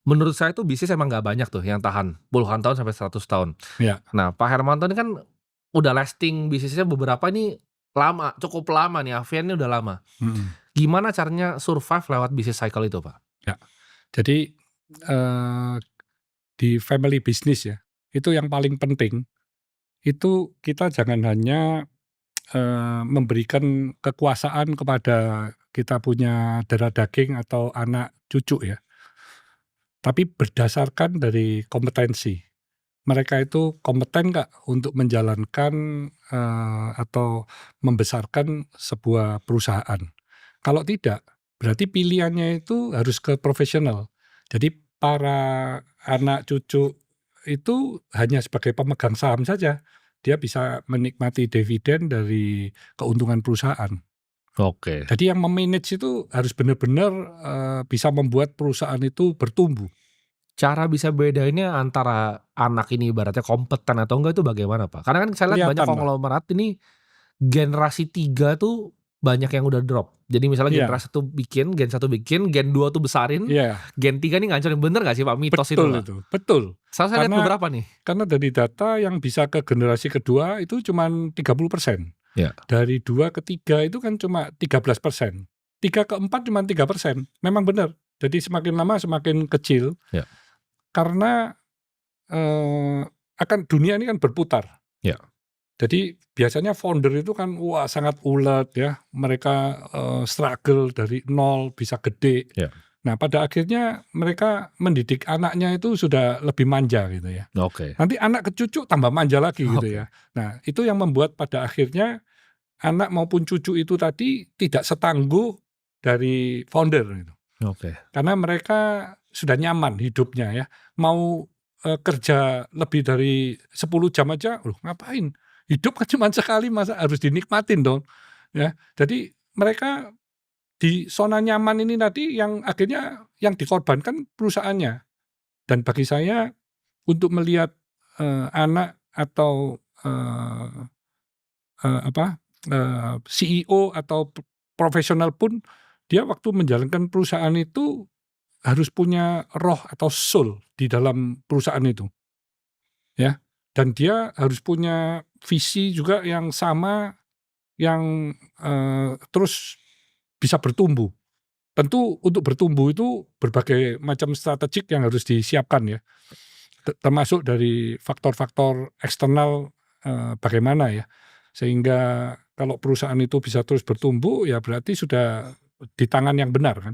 Menurut saya tuh bisnis emang nggak banyak tuh yang tahan puluhan tahun sampai 100 tahun. Ya. Nah, Pak Hermanto ini kan udah lasting bisnisnya beberapa ini lama, cukup lama nih, Avian ini udah lama. Mhm. Gimana caranya survive lewat bisnis cycle itu, Pak? Ya. Jadi, eee, di family business ya, itu yang paling penting, itu kita jangan hanya, memberikan kekuasaan kepada kita punya darah daging atau anak cucu ya, tapi berdasarkan dari kompetensi. Mereka itu kompeten nggak untuk menjalankan, atau membesarkan sebuah perusahaan. Kalau tidak, berarti pilihannya itu harus ke profesional. Jadi para anak cucu itu hanya sebagai pemegang saham saja, dia bisa menikmati dividen dari keuntungan perusahaan. Oke. Jadi yang me-manage itu harus benar-benar, bisa membuat perusahaan itu bertumbuh. Cara bisa bedainnya antara anak ini ibaratnya kompeten atau enggak itu bagaimana, Pak? Karena kan saya lihat banyak Kelihatan lah. konglomerat ini generasi 3 tuh banyak yang udah drop. Jadi misalnya Iya, generasi 1 bikin, Gen 1 bikin, Gen 2 tuh besarin, iya, Gen 3 nih ngancurin. Bener nggak sih, Pak, mitos itu, betul Pak? itu, betul. Soalnya saya lihat Karena beberapa nih. karena dari data yang bisa ke generasi kedua itu cuman 30%. Ya, Dari 2 ke 3 itu kan cuma 13%. 3 ke 4 cuma 3%. Memang benar. Jadi semakin lama semakin kecil ya, karena, akan dunia ini kan berputar. ya. Jadi biasanya founder itu kan wah sangat ulet ya, mereka, struggle dari nol bisa gede. Ya. Nah pada akhirnya mereka mendidik anaknya itu sudah lebih manja gitu ya. Oke, Nanti anak ke cucu tambah manja lagi gitu oke, ya. Nah itu yang membuat pada akhirnya anak maupun cucu itu tadi tidak setangguh dari founder gitu. oke. Karena mereka sudah nyaman hidupnya ya, mau, kerja lebih dari 10 jam aja, loh ngapain? Hidup kan cuma sekali masa harus dinikmatin dong, ya. Jadi mereka di zona nyaman ini tadi yang akhirnya yang dikorbankan perusahaannya. Dan bagi saya untuk melihat, anak atau, apa, CEO atau profesional pun dia waktu menjalankan perusahaan itu harus punya roh atau soul di dalam perusahaan itu, ya. Dan dia harus punya visi juga yang sama, yang, terus bisa bertumbuh. Tentu untuk bertumbuh itu berbagai macam strategik yang harus disiapkan ya, termasuk dari faktor-faktor eksternal, bagaimana ya, sehingga kalau perusahaan itu bisa terus bertumbuh, ya berarti sudah di tangan yang benar kan.